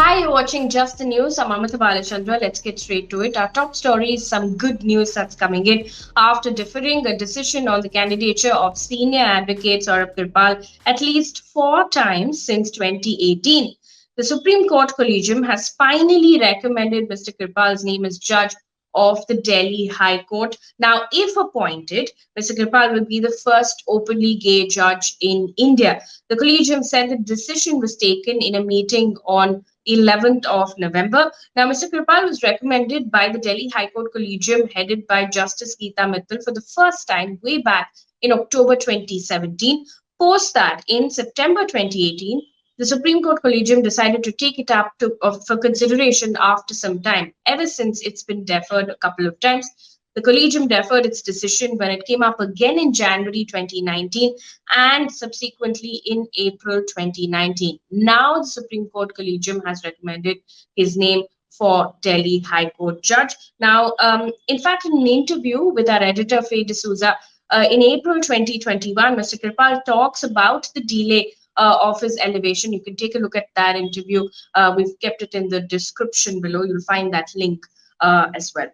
Hi, you're watching Just the News. I'm Amita Balachandra. Let's get straight to it. Our top story is some good news that's coming in after deferring a decision on the candidature of senior advocate Saurabh Kirpal at least 4 times since 2018. The Supreme Court Collegium has finally recommended Mr. Kirpal's name as judge of the Delhi High Court. Now, if appointed, Mr. Kirpal will be the first openly gay judge in India. The Collegium said the decision was taken in a meeting on 11th of November. Now, Mr. Kirpal was recommended by the Delhi High Court Collegium headed by Justice Geeta Mittal for the first time way back in October 2017. Post that, in September 2018, the Supreme Court Collegium decided to take it up for consideration after some time. Ever since, it's been deferred a couple of times. The Collegium deferred its decision when it came up again in January 2019 and subsequently in April 2019. Now, the Supreme Court Collegium has recommended his name for Delhi High Court judge. Now, in fact, in an interview with our editor, Faye in April 2021, Mr. Kirpal talks about the delay of his elevation. You can take a look at that interview. We've kept it in the description below. You'll find that link as well.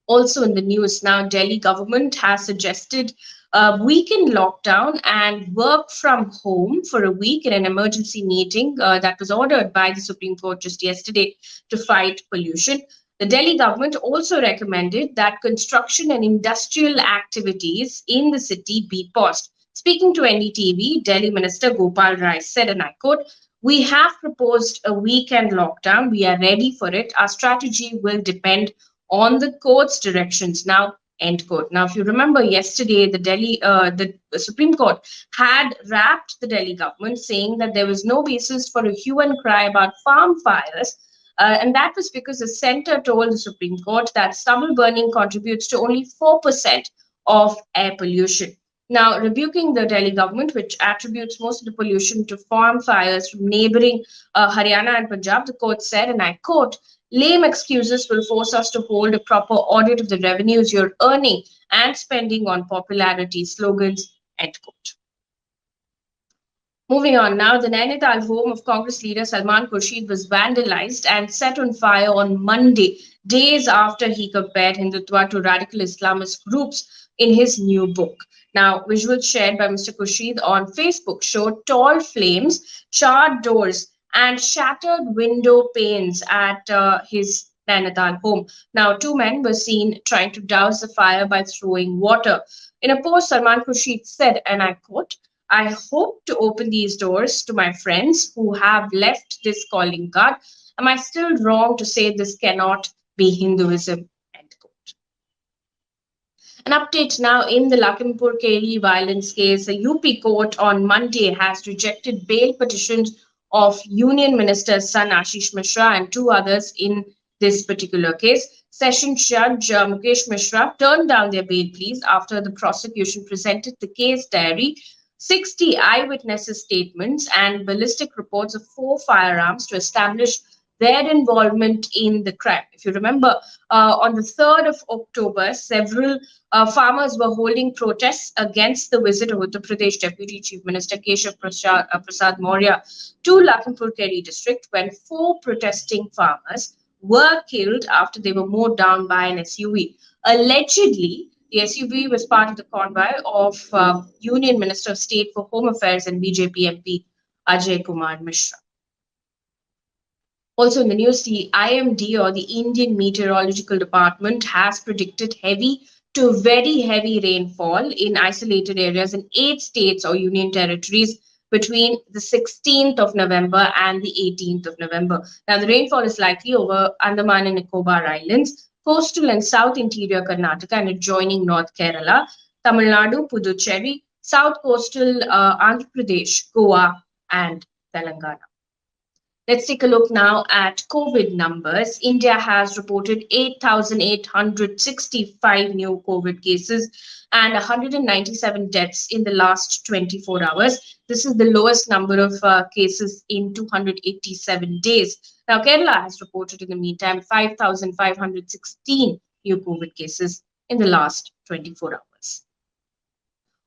Also in the news now, Delhi government has suggested a weekend lockdown and work from home for a week in an emergency meeting that was ordered by the Supreme Court just yesterday to fight pollution. The Delhi government also recommended that construction and industrial activities in the city be paused. Speaking to NDTV, Delhi Minister Gopal Rai said, and I quote, "We have proposed a weekend lockdown. We are ready for it. Our strategy will depend on the court's directions now." End quote. Now, if you remember yesterday, the Supreme Court had wrapped the Delhi government, saying that there was no basis for a hue and cry about farm fires. And that was because the center told the Supreme Court that stubble burning contributes to only 4% of air pollution. Now, rebuking the Delhi government, which attributes most of the pollution to farm fires from neighboring Haryana and Punjab, the court said, and I quote, "Lame excuses will force us to hold a proper audit of the revenues you're earning and spending on popularity slogans." End quote. Moving on now, the Nainital home of Congress leader Salman Khurshid was vandalized and set on fire on Monday, days after he compared Hindutva to radical Islamist groups in his new book. Now, visuals shared by Mr. Khurshid on Facebook showed tall flames, charred doors, and shattered window panes at his Nainital home. Now, two men were seen trying to douse the fire by throwing water. In a post, Salman Khurshid said, and I quote, "I hope to open these doors to my friends who have left this calling card. Am I still wrong to say this cannot be Hinduism?" End quote. An update now in the Lakhimpur Kheri violence case. A UP court on Monday has rejected bail petitions of Union Minister's son Ashish Mishra and two others in this particular case. Sessions Judge Mukesh Mishra turned down their bail pleas after the prosecution presented the case diary, 60 eyewitnesses' statements, and ballistic reports of 4 firearms to establish their involvement in the crime. If you remember, on the 3rd of October, several farmers were holding protests against the visit of Uttar Pradesh Deputy Chief Minister Keshav Prasad Maurya to Lakhimpur Kheri district when 4 protesting farmers were killed after they were mowed down by an SUV. Allegedly, the SUV was part of the convoy of Union Minister of State for Home Affairs and BJP MP Ajay Kumar Mishra. Also in the news, the IMD, or the Indian Meteorological Department, has predicted heavy to very heavy rainfall in isolated areas in 8 states or union territories between the 16th of November and the 18th of November. Now, the rainfall is likely over Andaman and Nicobar Islands, coastal and south interior Karnataka and adjoining North Kerala, Tamil Nadu, Puducherry, south coastal Andhra Pradesh, Goa, and Telangana. Let's take a look now at COVID numbers. India has reported 8,865 new COVID cases and 197 deaths in the last 24 hours. This is the lowest number of cases in 287 days. Now, Kerala has reported in the meantime 5,516 new COVID cases in the last 24 hours.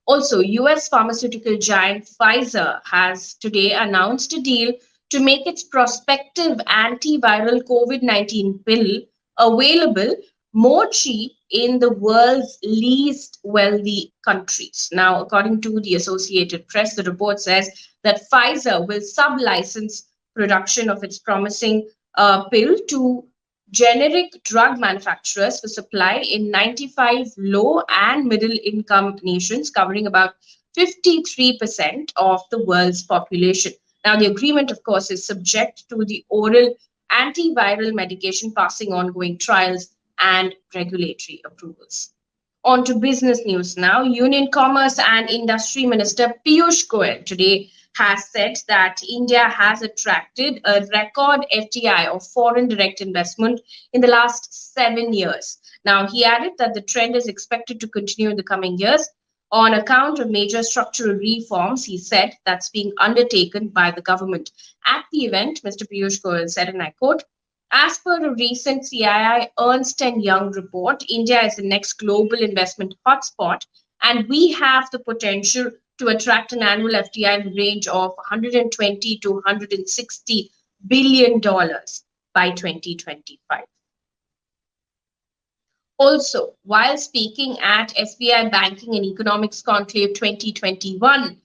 Also, US pharmaceutical giant Pfizer has today announced a deal to make its prospective antiviral COVID-19 pill available more cheap in the world's least wealthy countries. Now, according to the Associated Press, the report says that Pfizer will sub-license production of its promising pill to generic drug manufacturers for supply in 95 low and middle income nations, covering about 53% of the world's population. Now, the agreement, of course, is subject to the oral antiviral medication passing ongoing trials and regulatory approvals. On to business news now. Union Commerce and Industry Minister Piyush Goyal today has said that India has attracted a record FDI of foreign direct investment in the last 7 years. Now, he added that the trend is expected to continue in the coming years on account of major structural reforms, he said, that's being undertaken by the government. At the event, Mr. Piyush Goyal said, and I quote, as per a recent CII Ernst and Young report, India is the next global investment hotspot, and we have the potential to attract an annual FDI in the range of 120 to 160 billion dollars by 2025. Also, while speaking at SBI Banking and Economics Conclave 2021,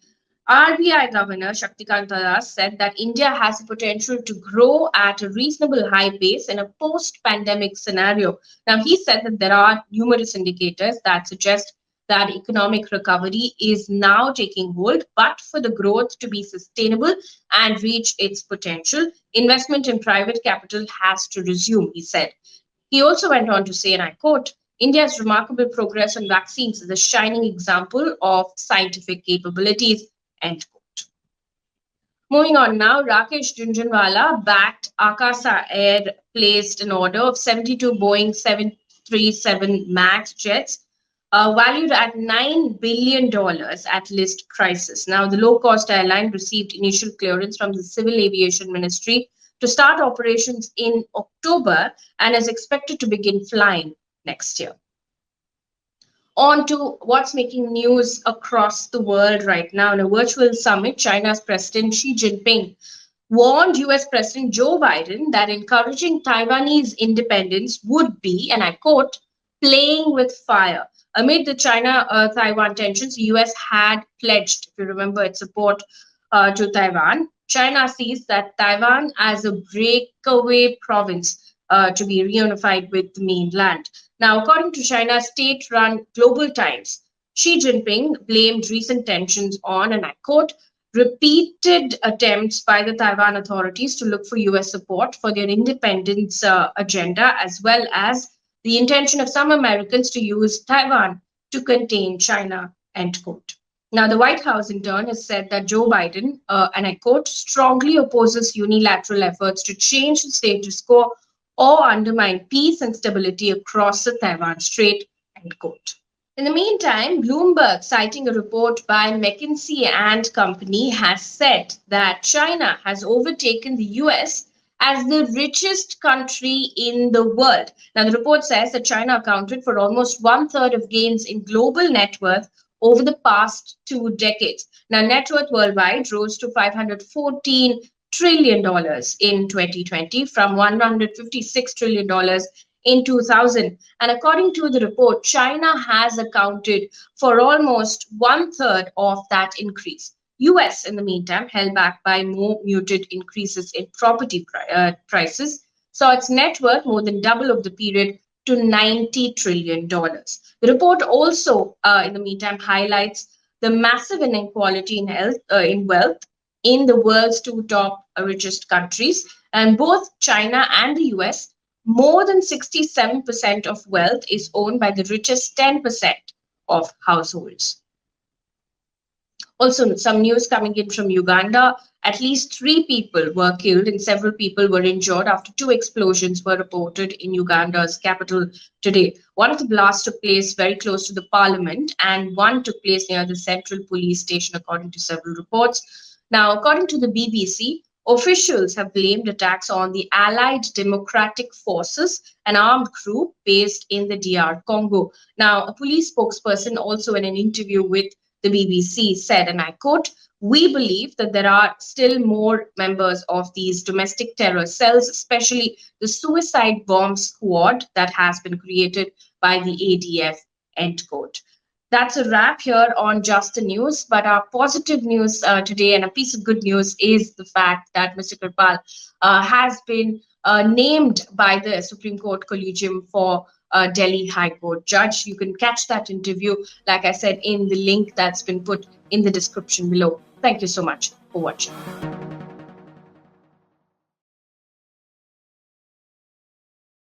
RBI Governor Shaktikant Das said that India has the potential to grow at a reasonable high pace in a post-pandemic scenario. Now, he said that there are numerous indicators that suggest that economic recovery is now taking hold, but for the growth to be sustainable and reach its potential, investment in private capital has to resume, he said. He also went on to say, and I quote, India's remarkable progress on vaccines is a shining example of scientific capabilities, end quote. Moving on now, Rakesh Jhunjhunwala backed Akasa Air placed an order of 72 Boeing 737 MAX jets valued at $9 billion at list prices. Now, the low-cost airline received initial clearance from the Civil Aviation Ministry to start operations in October and is expected to begin flying next year. On to what's making news across the world right now. In a virtual summit, China's President Xi Jinping warned US President Joe Biden that encouraging Taiwanese independence would be, and I quote, playing with fire. Amid the China Taiwan tensions, the US had pledged, if you remember, its support to Taiwan. China sees that Taiwan as a breakaway province to be reunified with the mainland. Now, according to China's state-run Global Times, Xi Jinping blamed recent tensions on, and I quote, repeated attempts by the Taiwan authorities to look for US support for their independence agenda, as well as the intention of some Americans to use Taiwan to contain China, end quote. Now, the White House, in turn, has said that Joe Biden, and I quote, strongly opposes unilateral efforts to change the status quo or undermine peace and stability across the Taiwan Strait, end quote. In the meantime, Bloomberg, citing a report by McKinsey and Company, has said that China has overtaken the US as the richest country in the world. Now, the report says that China accounted for almost one-third of gains in global net worth over the past 2 decades. Now, net worth worldwide rose to $514 trillion in 2020 from $156 trillion in 2000. And according to the report, China has accounted for almost one-third of that increase. US, in the meantime, held back by more muted increases in property prices, saw its net worth more than double of the period to $90 trillion. The report also, in the meantime, highlights the massive inequality in wealth in the world's 2 top richest countries, and both China and the US, more than 67% of wealth is owned by the richest 10% of households. Also, some news coming in from Uganda. At least 3 people were killed and several people were injured after 2 explosions were reported in Uganda's capital today. One of the blasts took place very close to the parliament, and one took place near the central police station, according to several reports. Now, according to the BBC, officials have blamed attacks on the Allied Democratic Forces, an armed group based in the DR Congo. Now, a police spokesperson also in an interview with the BBC said, and I quote, We believe that there are still more members of these domestic terror cells, especially the suicide bomb squad that has been created by the ADF. End quote. That's a wrap here on Just the News. But our positive news today, and a piece of good news, is the fact that Mr. Kirpal has been named by the Supreme Court Collegium for Delhi High Court judge. You can catch that interview, like I said, in the link that's been put in the description below. Thank you so much for watching.